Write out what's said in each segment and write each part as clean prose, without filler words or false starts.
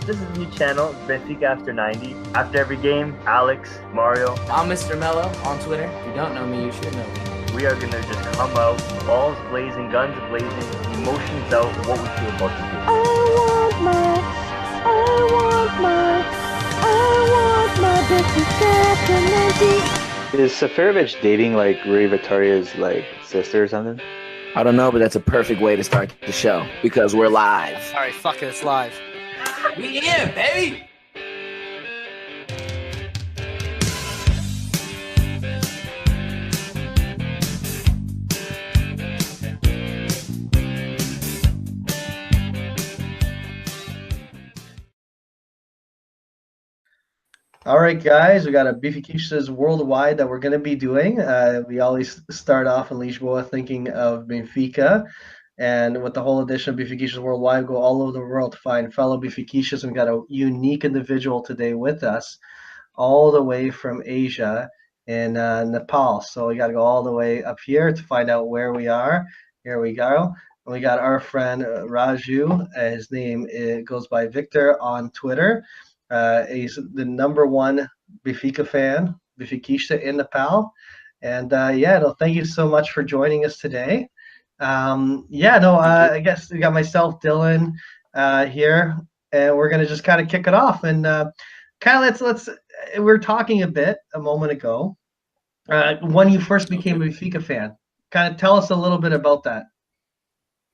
This is a new channel, Benfica After 90. After every game, Alex, Mario. I'm Mr. Mello on Twitter. If you don't know me, you should know me. We are gonna just come out, balls blazing, guns blazing, emotions out, what we feel about the game. I want my Benfica After 90. Is Seferovic dating like Rui Vitoria's like sister or something? I don't know, but that's a perfect way to start the show because we're live. All right, fuck it, it's live. We in, baby! All right, guys, we got a Benfiquistas worldwide that we're going to be doing. We always start off in Lisboa thinking of Benfica. And with the whole edition of Benfiquistas Worldwide, we go all over the world to find fellow Benfiquistas. And we got a unique individual today with us, all the way from Asia in Nepal. So we got to go all the way up here to find out where we are. Here we go. And we got our friend Raju. His name goes by Victor on Twitter. He's the #1 Benfica fan, Benfiquista in Nepal. And thank you so much for joining us today. I guess we got myself, Dylon, here, and we're gonna just kind of kick it off and kind of let's. We were talking a bit a moment ago when you first became a Benfica fan. Kind of tell us a little bit about that.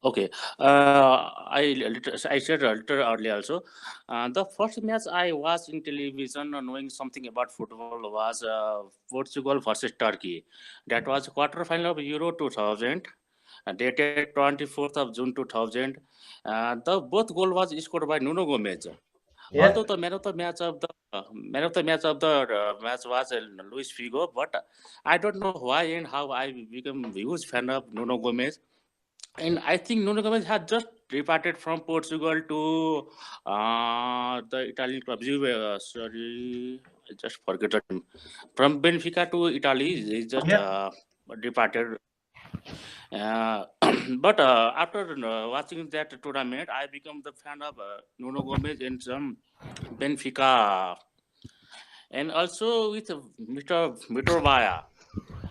Okay, I said a little earlier also. The first match I watched in television, knowing something about football, was Portugal versus Turkey. That was quarter final of Euro 2000, dated 24th of June 2000. The both goal was scored by Nuno Gomes. Yeah. Although the man of the match of the match was Luis Figo, but I don't know why and how I became a huge fan of Nuno Gomes. And I think Nuno Gomes had just departed from Portugal to the Italian club. I just forget the name. From Benfica to Italy, he just departed. But after watching that tournament, I became the fan of Nuno Gomes and some Benfica, and also with Mr. Bhattaria.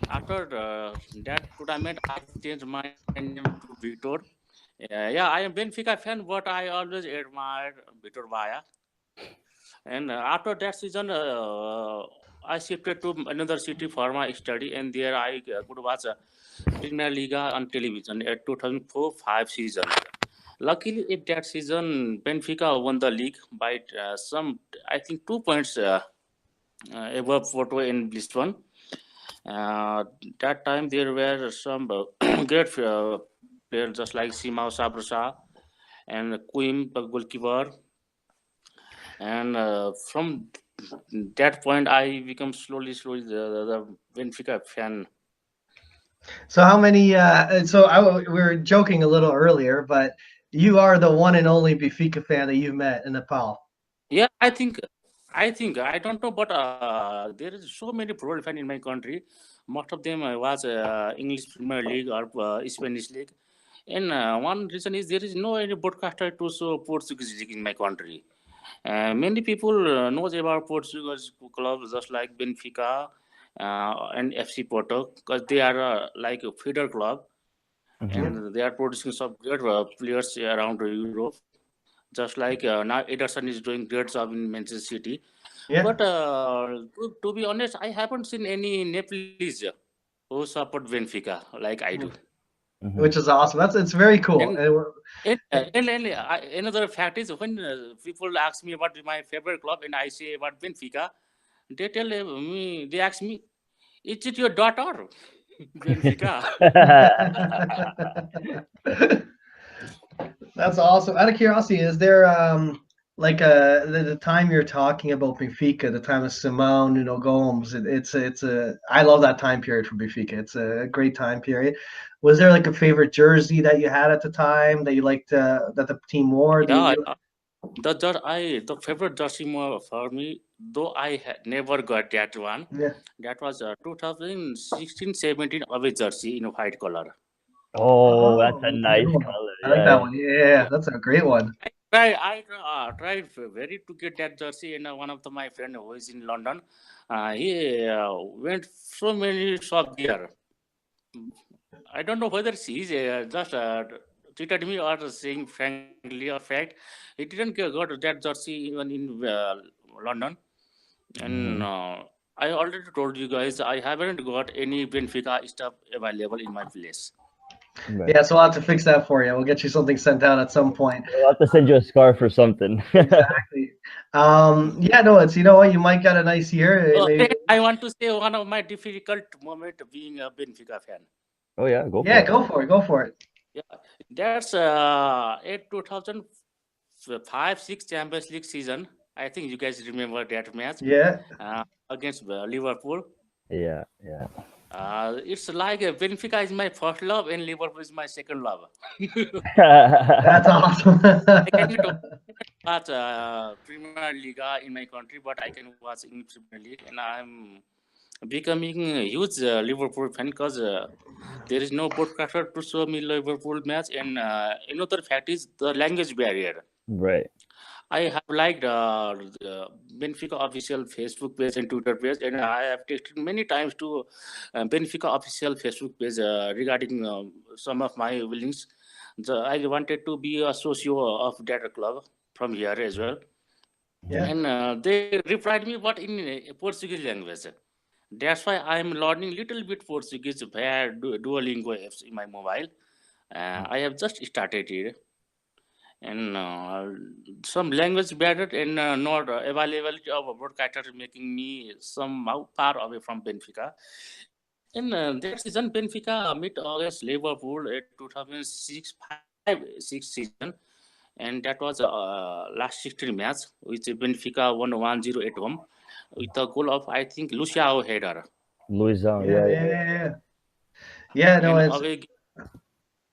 After that tournament, I changed my name to Victor. I am Benfica fan, but I always admired Victor Bhattaria. And after that season, I shifted to another city for my study, and there I could watch Premier League on television at 2004-05 season. Luckily, in that season, Benfica won the league by I think 2 points above Porto in Lisbon. That time there were some great players just like Simao Sabrosa and Quim, the goalkeeper. And from that point, I become slowly the Benfica fan. So how many? We were joking a little earlier, but you are the one and only Benfica fan that you've met in Nepal. Yeah, I think I don't know, but there is so many football fans in my country. Most of them was English Premier League or Spanish League, and one reason is there is no any broadcaster to show Portuguese league in my country. Many people knows about Portuguese clubs just like Benfica and FC Porto because they are like a feeder club, and they are producing some great players around Europe. Just like now Ederson is doing great job in Manchester City. Yeah. But to be honest, I haven't seen any Nepalese who support Benfica like I do. Which is awesome. It's very cool. Another fact is when people ask me about my favorite club and I say about Benfica, they ask me, is it your daughter? Benfica. That's awesome. Out of curiosity, is there the time you're talking about Benfica, the time of Simão, Nuno Gomes? I love that time period for Benfica. It's a great time period. Was there like a favorite jersey that you had at the time that you liked that the team wore? The favorite jersey for me, though I had never got that one. Yeah. That was 2016-17 away jersey in a white color. Oh, that's a nice color. I like that one. Yeah, that's a great one. I tried very to get that jersey, and one of my friend who is in London, he went so many shop there. I don't know whether she is just tweeted me or saying frankly or fact. He didn't got that jersey even in London, and I already told you guys I haven't got any Benfica stuff available in my place. Right. Yeah, so we'll have to fix that for you. We'll get you something sent out at some point. We'll have to send you a scarf or something. Exactly. Yeah, no, it's, you know what, you might get a nice year. Maybe, Then I want to say one of my difficult moment being a Benfica fan. Oh yeah, go for yeah, it. go for it. Go for it. Yeah, that's 2005-6 Champions League season. I think you guys remember that match Yeah. against Liverpool. Yeah. It's like Benfica is my first love and Liverpool is my second love. That's awesome. I cannot watch Premier League in my country, but I can watch in Premier League, and I'm becoming a huge Liverpool fan because there is no broadcaster to show me Liverpool match, and another fact is the language barrier. Right. I have liked the Benfica official Facebook page and Twitter page, and I have texted many times to Benfica official Facebook page regarding some of my willings. I wanted to be a socio of that club from here as well, Yeah. and they replied me, but in Portuguese language. That's why I'm learning little bit Portuguese via Duolingo apps in my mobile. I have just started it, and some language barrier and not availability of a broadcaster making me somehow far away from Benfica. In that season, Benfica mid August Liverpool at 2006 5-6 season, and that was last 16 match, which Benfica won 1-0 at home with a goal of I think Luciao header. Luizão, Yeah. Yeah, no, And it's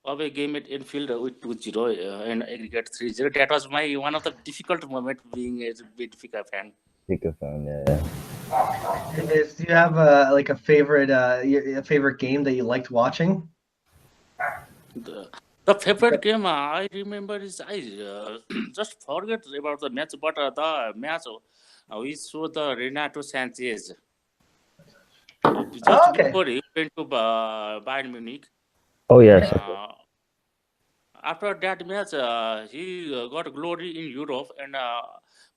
away game at Enfield with 2-0 and aggregate 3-0. That was my one of the difficult moment being a Benfica fan. Benfica fan, yeah. do you have like a favorite game that you liked watching? The favorite game I remember is I just forget about the match, but the match we saw the Renato Sanchez just Okay. before he went to Bayern Munich. Oh yes. After that match, he got glory in Europe, and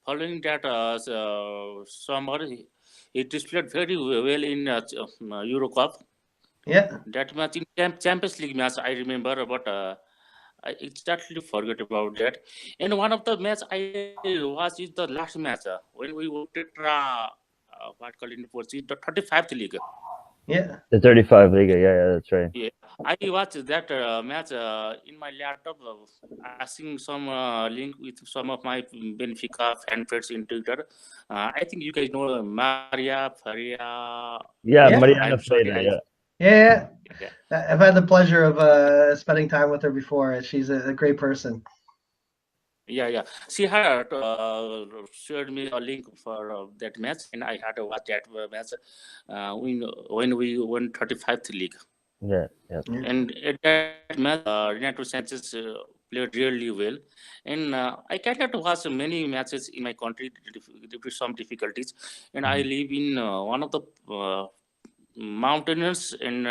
following that summer, he displayed very well in Euro Cup. Yeah. That match in Champions League match, I remember, but I exactly forgot about that. And one of the match I watched is the last match when we went to what called in Portuguese, the 35th league. Yeah. The 35 Liga, yeah, that's right. Yeah, I watched that match in my laptop, asking some link with some of my Benfica fan friends in Twitter. I think you guys know Maria Faria. Yeah, Yeah. Mariana I'm sorry, Freire, Yeah. yeah. I've had the pleasure of spending time with her before. She's a great person. Yeah. She had shared me a link for that match, and I had to watch that match when we won 35th league. yeah. And at that match, Renato Sanchez played really well. And I cannot watch many matches in my country due to some difficulties. And I live in one of the mountainous and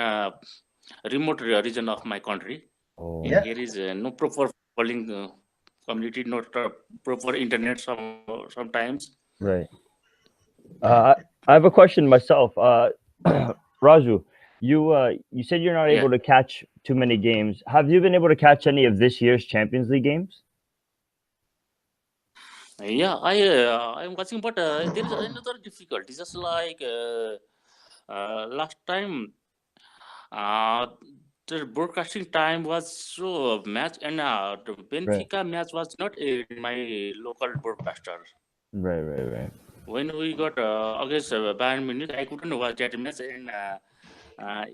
remote region of my country. Oh, Yeah. Here is no proper calling community, not proper internet sometimes. right. I have a question myself. Raju, you said you're not Yeah. able to catch too many games. Have you been able to catch any of this year's Champions League games? Yeah, I'm watching, but there is another difficulty. Just like last time, uh, the broadcasting time was so match, and the Benfica match was not in my local broadcaster. Right. When we got against Bayern Munich, I couldn't watch that match, and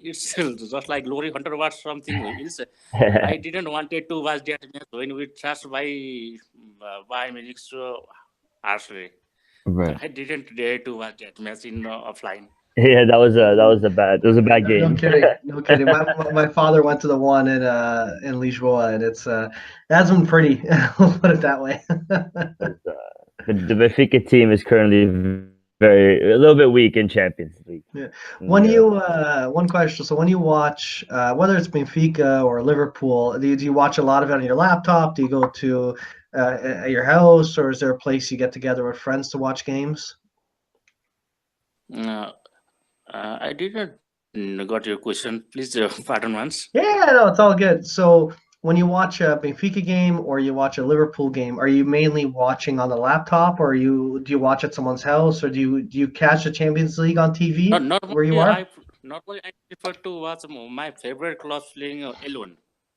it's just like Glory Hunter was something else. I didn't wanted to watch that match when we trashed by Bayern Munich so harshly. Right. I didn't dare to watch that match in offline. Yeah, that was a bad No game. kidding. No kidding. My father went to the one in Lisboa, and it's that's been pretty. We'll put it that way. The Benfica team is currently a little bit weak in Champions League. Yeah. in When Europe. you one question, so when you watch whether it's Benfica or Liverpool, do you watch a lot of it on your laptop? Do you go to at your house, or is there a place you get together with friends to watch games? Uh, I didn't got your question. Please pardon once. Yeah, no, it's all good. So when you watch a Benfica game or you watch a Liverpool game, are you mainly watching on the laptop, or do you watch at someone's house, or do you catch the Champions League on No, TV where you are? normally I prefer to watch my favorite club playing alone.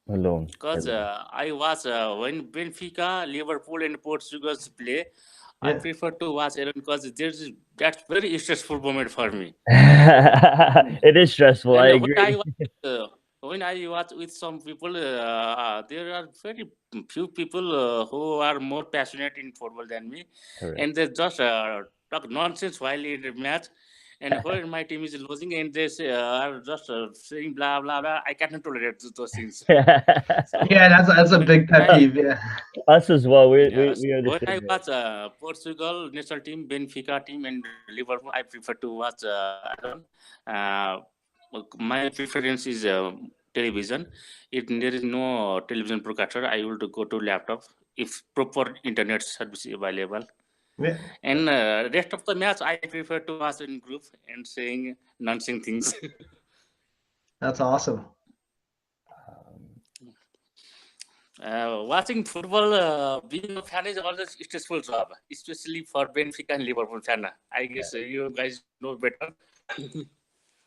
Alone. Because I was when Benfica, Liverpool, and Portugal play, I Yeah. prefer to watch alone because that's very stressful moment for me. It is stressful. I And agree. when I watch with some people, there are very few people who are more passionate in football than me, Correct. and they just talk nonsense while in the match. And when my team is losing, and they are just saying blah blah blah, I cannot tolerate those things. So Yeah, that's a when big pet I peeve. Yeah. Us as well. yes, We are the when I same way. watch Portugal national team, Benfica team, and Liverpool, I prefer to watch alone. Uh, my preference is television. If there is no television broadcaster, I will to go to laptop if proper internet service is available. Yeah, And rest of the match, I prefer to watch in group and saying nonsense things. that's awesome. Watching football, being a fan is always a stressful job, especially for Benfica and Liverpool fan. I guess you guys know better.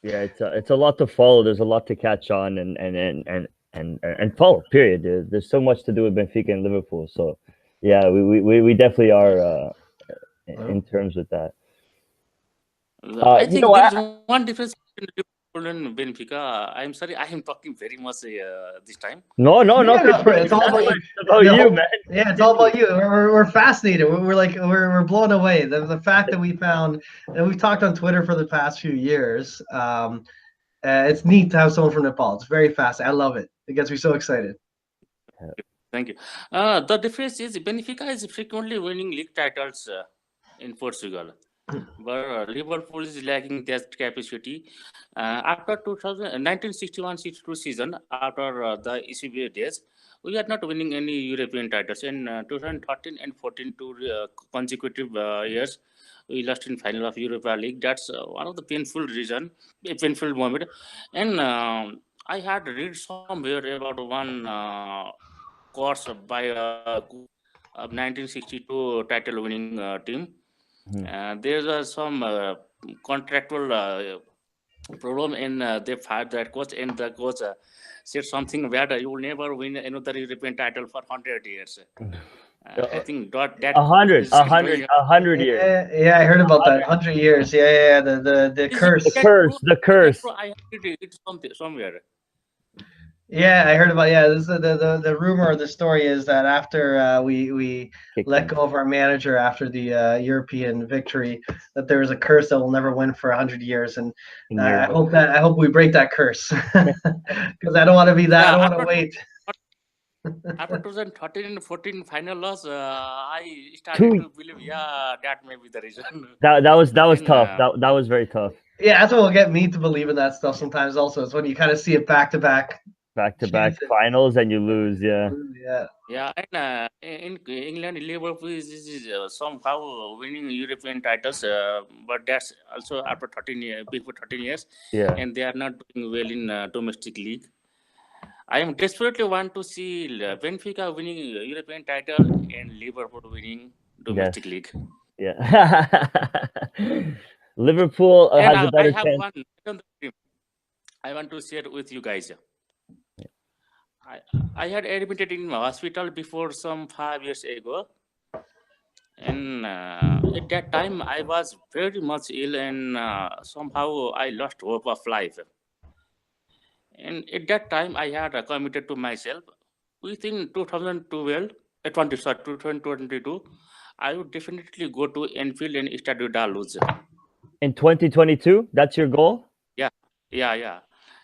Yeah, it's a lot to follow. There's a lot to catch on and follow. Period. There's so much to do with Benfica and Liverpool. So, yeah, we definitely are in terms with that. I You think know there what? is one difference between Liverpool and Benfica. I'm sorry, I am talking very much this time. No. Yeah, no, it's all about you. It's about The you, whole- man. Yeah, it's all about you. We're fascinated. We're like we're blown away. The fact that we found, and we've talked on Twitter for the past few years. It's neat to have someone from Nepal. It's very fast. I love it. It gets me so excited. Thank you. The difference is Benfica is frequently winning league titles in Portugal, but Liverpool is lacking that capacity. After 1961-62 season, after the ECB days, we are not winning any European titles. In 2013 and 14 two consecutive years, we lost in final of Europa League. That's one of the painful moment. And I had read somewhere about one course by a 1962 title winning team. There's some contractual problem, and they fired that coach, and the coach said something that you will never win another European title for 100 years. I think that 100 is very years. Yeah, I heard about that. 100 years. Yeah. The curse. The curse. I heard it somewhere. Yeah, I heard about. Yeah, this is the rumor or the story is that after we let go of our manager after the European victory, that there is a curse that will never win for 100 years, and I hope we break that curse because I don't want to be that. I don't want to wait. After 2013 and 14 final loss, I started to believe, that may be the reason. That was And, tough. That was very tough. Yeah, that's what will get me to believe in that stuff sometimes. Also, it's when you kind of see it back to back finals and you lose. Yeah. Yeah, and in England, Liverpool is somehow winning European titles, but that's also after 13 years, before 13 years, Yeah. and they are not doing well in domestic league. I am desperately want to see Benfica winning European title and Liverpool winning domestic league. Yeah. Liverpool And has a better I have chance. one. I want to share with you guys. I had admitted in hospital before some 5 years ago, and at that time I was very much ill, and somehow I lost hope of life. And at that time I had committed to myself within 2012, 2022, I would definitely go to Enfield and study Daluz. In 2022, that's your goal? Yeah, yeah.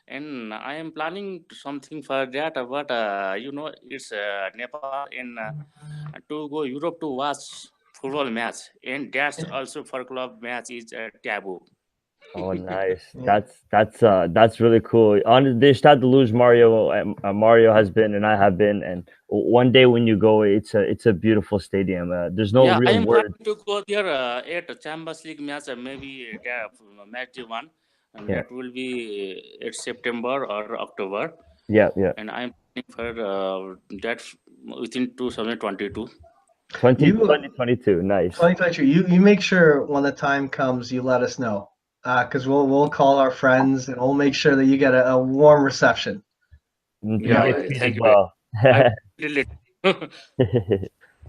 And I am planning something for that, but it's Nepal and to go Europe to watch football match, and that's also for club match is taboo. Oh, nice. Yeah. That's really cool. On the Stade de Luz, Mario has been, and I have been, and one day when you go, it's a beautiful stadium. There's no Yeah, I real am word. planning to go there at Champions League match, maybe match day one, and Yeah, that will be at September or October. yeah, yeah. And I'm planning for that within 2022. 2022. Nice. 2022. You make sure when the time comes, you let us know, because we'll call our friends and we'll make sure that you get a warm reception. To Yeah, my yeah, feet as thank you. well. I will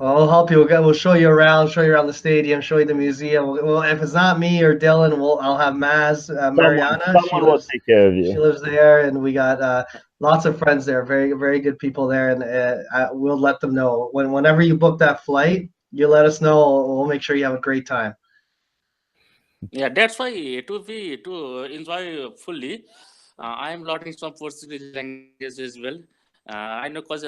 Well, we'll help you. We'll show you around the stadium, show you the museum. Well, if it's not me or Dylan, I'll have Mariana. Someone will take care of She you. lives there, and we got lots of friends there. Very, very good people there, and we'll let them know whenever you book that flight. You let us know. We'll make sure you have a great time. Yeah, that's why to enjoy fully. I am learning some Portuguese language as well. I know because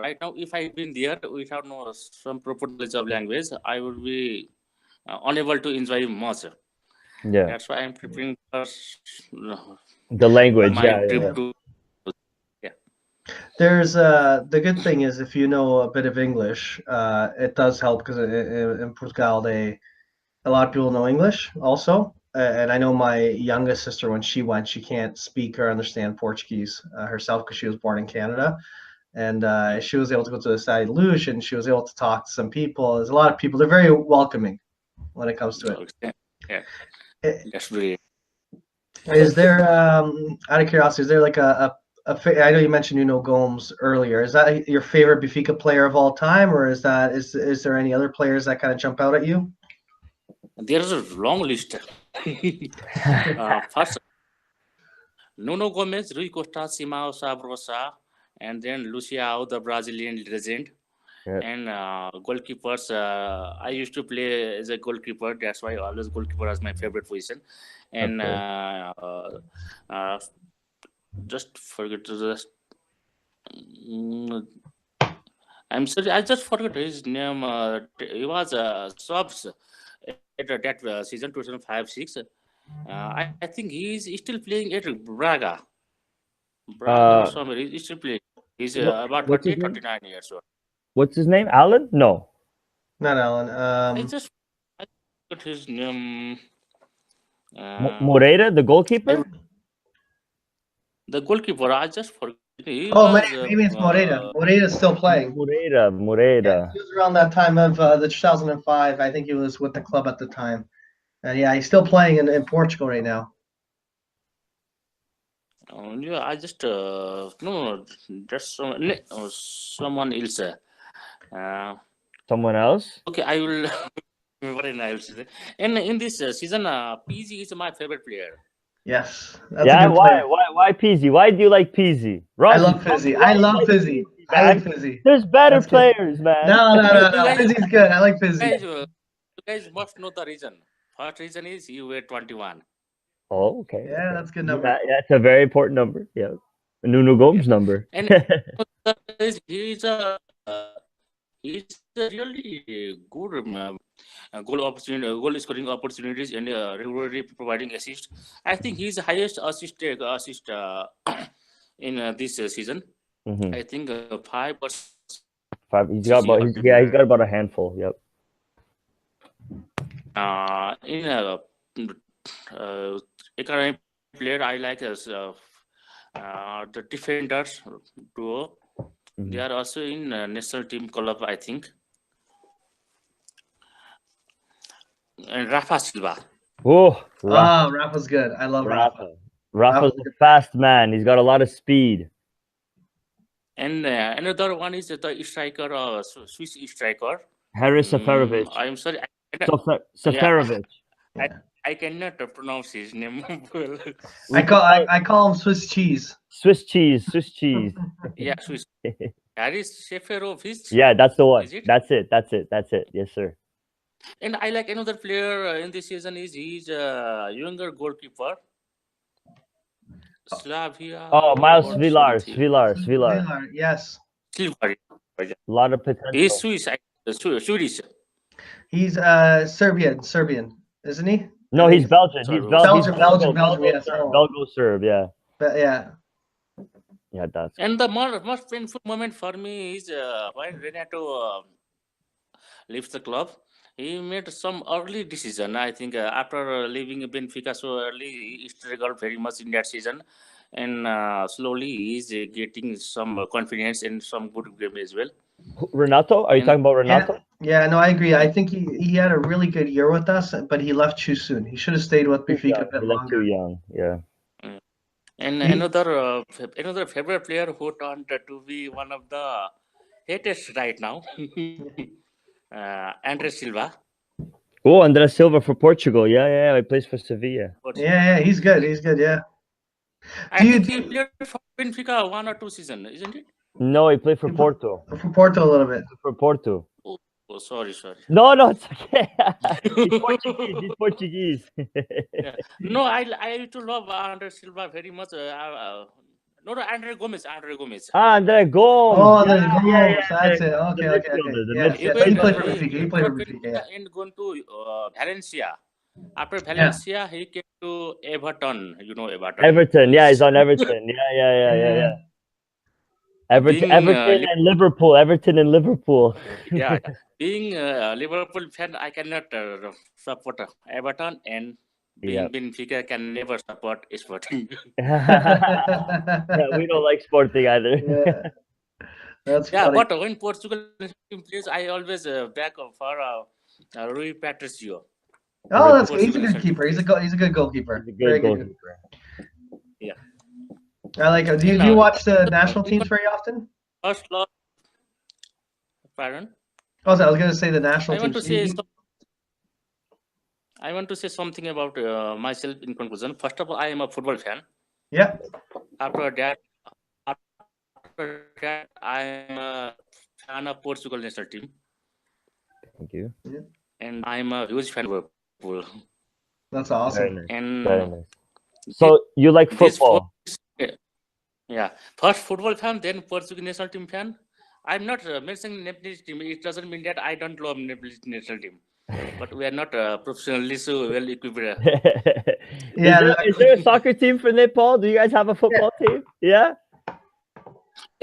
right now, if I've been there without no some proper knowledge of language, I would be unable to enjoy much. Yeah, That's why I'm preparing for the language. my Yeah, trip yeah. to. Yeah, There's the good thing is if you know a bit of English, it does help because in Portugal a lot of people know English also. And I know my youngest sister, when she went, she can't speak or understand Portuguese herself because she was born in Canada. And she was able to go to the Stade Luge and she was able to talk to some people. There's a lot of people. They're very welcoming when it comes to it. okay. Yeah, I- that's great. Is there, out of curiosity, is there like I know you mentioned Nuno Gomes earlier. Is that your favorite Benfica player of all time, or is there any other players that kind of jump out at you? There is a long list. First, Nuno Gomes, Rui Costa, Simão Sabrosa, and then Luciao, the Brazilian legend. Yep. And goalkeepers, I used to play as a goalkeeper. That's why always goalkeeper is my favorite position. And just forget to just. Mm, I'm sorry, I just forgot his name. He was subs at that season 2005-6. I think he's still playing at Braga. Braga or somewhere. He's still playing. He's about what's his 38, name? 39 years old. What's his name? Alan? No. Not Alan. I forgot his name. Moreira, the goalkeeper. The goalkeeper, I just forgot. He Oh, was maybe it's Moreira. Moreira's still playing. Moreira. Yeah, he was around that time of the 2005. I think he was with the club at the time. And yeah, he's still playing in Portugal right now. yeah, I just no, that's someone else. Someone else? Okay, I will remember and I will say. And in this season, PG is my favorite player. Yes, that's a Yeah. good player. Why Peasy? Why do you like Peasy? I love Fizzy. I love Fizzy. I like Fizzy. There's better That's good. players, man. No. Fizzy's good. I like Fizzy. You guys must know the reason. First reason is you were 21. Oh, okay. Yeah, that's a good number. Yeah, it's a very important number. Yeah. Nuno Gomes number. And he's a really good goal scoring opportunities and regularly providing assist. I think he's the highest assist in this season. Mhm. I think 5 or Five. He's got about a handful. Yep. in economic player I like as the defenders duo. Mhm. They are also in national team club, I think. And Rafa Silva. Oh, Rafa's good. I love Rafa. Rafa's a fast man. He's got a lot of speed. And another one is the striker, Swiss striker. Haris Seferovic. I'm sorry. Seferovic. I cannot pronounce his name well. I call him Swiss cheese. Swiss cheese. Yeah, Swiss. Haris Seferovic. Yeah, that's the one. Is it? That's it. Yes, sir. And I like another player in this season is he's a younger goalkeeper. Slavia Oh, Miles or Villar, something. Villar. Yes, Silver. A lot of potential. He's Swedish. he's Serbian, isn't he? No, he's Belgian. Sorry, He's Belgium, Belgian. yes. Belgo Serb, yeah. But yeah. Yeah, that's And the most painful moment for me is when Renato leaves the club. He made some early decision. I think after leaving Benfica so early, he struggled very much in that season, and slowly he's getting some confidence and some good game as well. Renato. Are you And- talking about Renato? Yeah, no, I agree. I think he had a really good year with us, but he left too soon. He should have stayed with Benfica a bit He left too longer. young. Yeah. And He- another favorite player who turned to be one of the haters right now, Andre Silva. Oh, André Silva for Portugal. Yeah. He plays for Sevilla. Yeah, he's good. Yeah. I think he played for Benfica 1 or 2 seasons, isn't it? No, he played for Porto. For Porto a little bit. For Porto. Oh, sorry. No, it's okay. He's Portuguese. Yeah. No, I used to love Andre Silva very much. No, Andre Gomez. André Gomes. Oh, the Yeah, goals. That's it. The Okay. midfielder, the Yes, midfielder. he played for Benfica. Yeah. And gone to Valencia. After Valencia, he came to Everton. You know Everton. Everton. Yeah, he's on Everton. Yeah. Everton and Liverpool. Yeah. Being a Liverpool fan, I cannot support Everton, and being Benfica can never support Sporting. Yeah, we don't like Sporting either. Yeah. That's Yeah, funny. but when Portugal team plays, I always back for Rui Patricio. Oh, that's good. He's a good keeper. He's a good goalkeeper. Very good. Yeah. I like him. Do you watch the national teams very often? First love. Pardon? Oh, I was going to say the national I want teams. I want to say something about myself in conclusion. First of all, I am a football fan. Yeah. After that, I am a fan of Portugal national team. Thank you. And I'm a huge fan of Liverpool. That's awesome. And Very nice. So you like football? Yeah. First football fan, then Portugal national team fan. I'm not mentioning Nepalese team. It doesn't mean that I don't love Nepalese national team. But we are not professionally so well equipped. Is there a soccer team for Nepal? Do you guys have a football team? Yeah.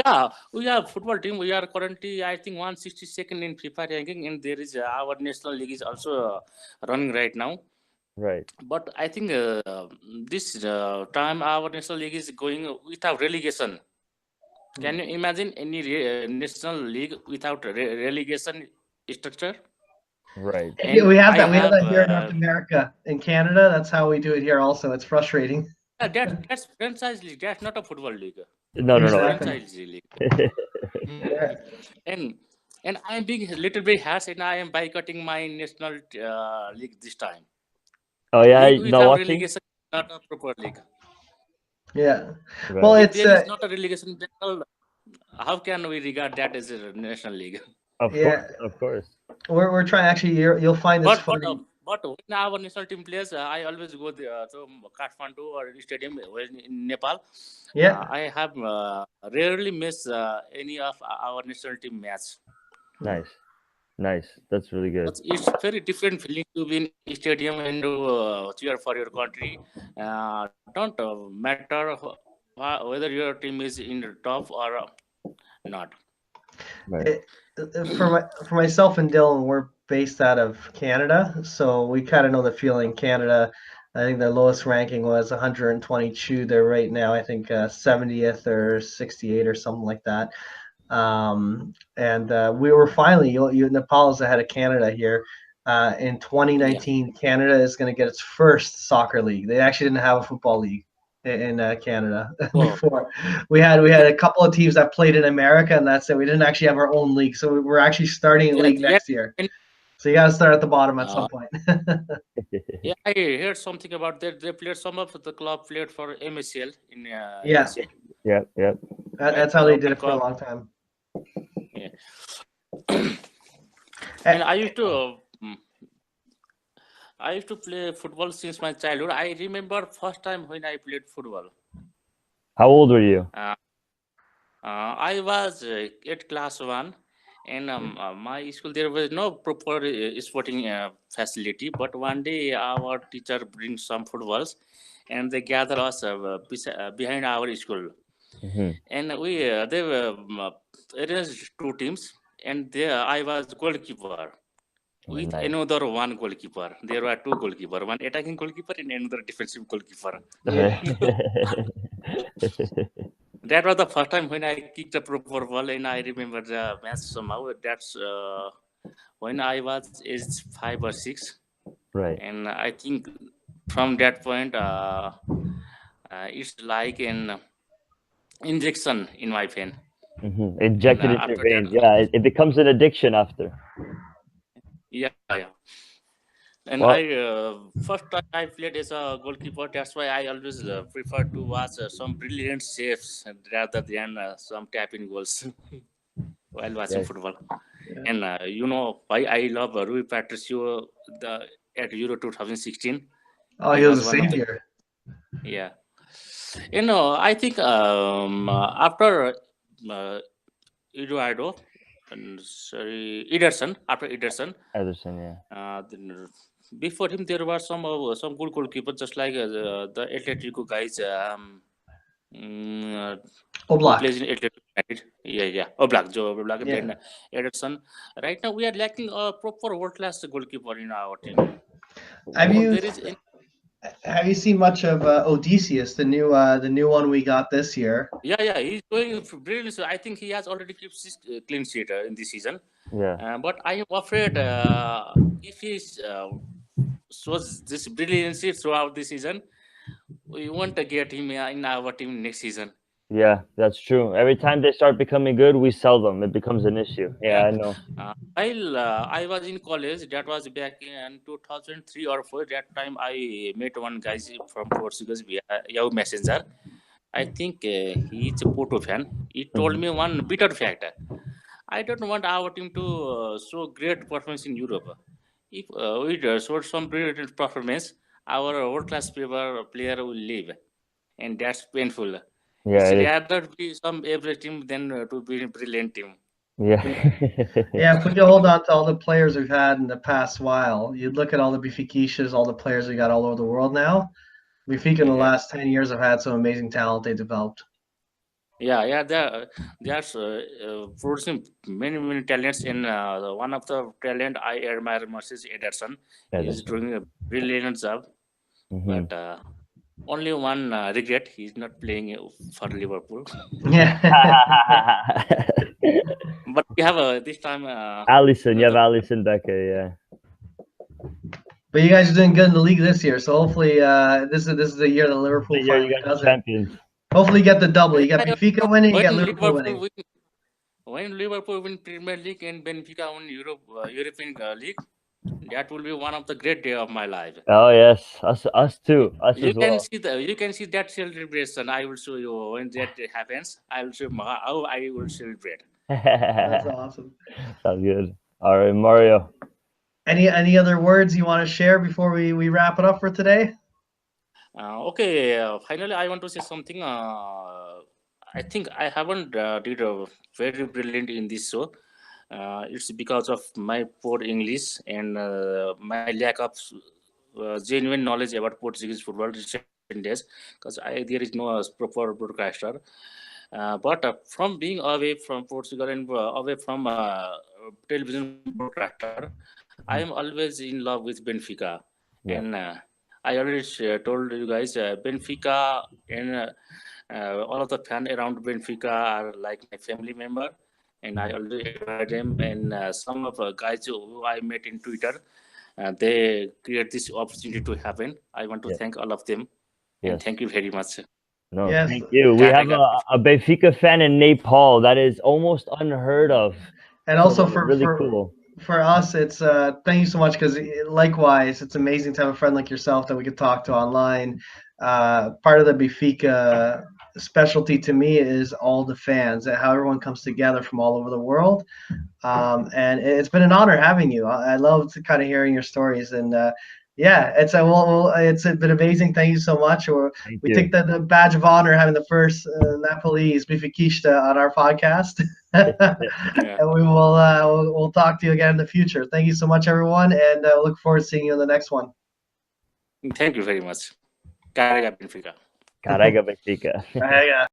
Yeah, we have football team. We are currently, I think, 162nd in FIFA ranking, and there is our national league is also running right now. Right. But I think this time our national league is going without relegation. Can you imagine any national league without relegation structure? Right. And we have that. We have that here in North America. In Canada, that's how we do it here. Also, it's frustrating. That's franchise league. That's not a football league. No. Franchise league. And I'm being a little bit harsh, and I am boycotting my national league this time. Oh yeah, without relegation, not a proper league. Yeah. Right. Well, If it's there is not a relegation, how can we regard that as a national league? Of course. We're trying. Actually, you'll find this funny. But when our national team plays, I always go to Kathmandu or stadium in Nepal. Yeah. I have rarely missed any of our national team match. Nice. That's really good. But it's very different feeling to be in stadium and cheer for your country. Don't matter whether your team is in the top or not. Right. For myself and Dylan, we're based out of Canada, so we kind of know the feeling. Canada, I think their lowest ranking was 122. They're right now, I think, 70th or 68 or something like that. And we were finally, Nepal is ahead of Canada here. In 2019, Canada is going to get its first soccer league. They actually didn't have a football league in Canada before. We had a couple of teams that played in America, and that's it. We didn't actually have our own league, so we're actually starting a league next year. So you got to start at the bottom at some point. Yeah, I heard something about that. They played, some of the club played for MSL in Yeah. Yeah. That's how they did it for a long time. Yeah. And I used to I used to play football since my childhood. I remember first time when I played football. How old were you? I was at class one, and my school there was no proper sporting facility. But one day our teacher brings some footballs, and they gather us behind our school, and they were arranged two teams, and there I was goalkeeper with Nice. another one goalkeeper. There were two goalkeeper, one attacking goalkeeper and another defensive goalkeeper. Yeah. That was the first time when I kicked a proper ball, and I remember the match somehow. That's when I was age 5 or 6, Right. and I think from that point, it's like an injection in my vein. Injected And into your after veins. that, Yeah, it becomes an addiction after. yeah. And Well, first time I played as a goalkeeper. That's why I always prefer to watch some brilliant saves rather than some tapping goals while watching yes. football. Yeah. And you know why I love Rui Patricio at Euro 2016. Oh, He he was was a one of the, savior. yeah. I think after Eduardo and Ederson, after Ederson, Ederson, yeah. then before him there were some good goalkeepers just like the Atletico guys. Who Oblak. plays in Atletico United? Yeah. Oblak, Joe Oblak, and Yeah. then Ederson. Right now we are lacking a proper world class goalkeeper in our team. Have So you there is have you seen much of Odysseus, the new one we got this year? yeah, he's going brilliant. So I think he has already kept 6 clean sheet in this season. Yeah. But I am afraid if he shows this brilliancy throughout the season, we want to get him in our team next season. Yeah, that's true. Every time they start becoming good, we sell them. It becomes an issue. Yeah, I know. While I was in college, that was back in 2003 or 4. That time I met one guy from Portugal via Yahoo Messenger. I think he's a Porto fan. He told me one bitter fact. I don't want our team to show great performance in Europe. If we show some brilliant performance, our world-class player will leave, and that's painful. Yeah, It's it is. rather be some average team than to be a brilliant team. Yeah. Yeah, if we could hold on to all the players we've had in the past while, you'd look at all the Benfiquistas, all the players we got all over the world now. Benfica in the Yeah. last 10 years have had some amazing talent they developed. Yeah, they are producing many talents. And one of the talent I admire most is Ederson. He's Ederson. doing a brilliant job, but only one regret: he's not playing for Liverpool. Yeah. But we have this time. Allison, you have Allison Becker, yeah. But you guys are doing good in the league this year, so hopefully this is the year that Liverpool The year finally you guys does are it. champions. Hopefully you get the double. You got Benfica winning, you When get Liverpool winning. When Liverpool win Premier League and Benfica win European League, that will be one of the great day of my life. Oh yes, us too, us You as can well. see you can see that celebration. I will show you when that happens. I will show you how I will celebrate. That's awesome. Sounds good. All right, Mario. Any other words you want to share before we wrap it up for today? Okay, finally I want to say something. I think I haven't did very brilliant in this show. It's because of my poor English and my lack of genuine knowledge about Portuguese football recent days, because there is no proper broadcaster. But from being away from Portugal and away from television broadcaster, I am always in love with Benfica. Yeah. And I already told you guys, Benfica and all of the fans around Benfica are like my family member, and I already admire them. And some of guys who I met in Twitter, they create this opportunity to happen. I want to thank all of them, and Yes. thank you very much. No, Yes. thank you. We have a Benfica fan in Nepal. That is almost unheard of. And So also that's really cool. For us, it's thank you so much, because likewise, it's amazing to have a friend like yourself that we could talk to online. Part of the Benfica specialty to me is all the fans and how everyone comes together from all over the world. And it's been an honor having you. I love kind of hearing your stories, and Yeah, it's been amazing. Thank you so much. Thank We you. take the badge of honor having the first Nepalese Benfiquista on our podcast, Yeah. and we'll talk to you again in the future. Thank you so much, everyone, and look forward to seeing you in the next one. Thank you very much. Carrega Benfica. Carrega Benfica. Yeah.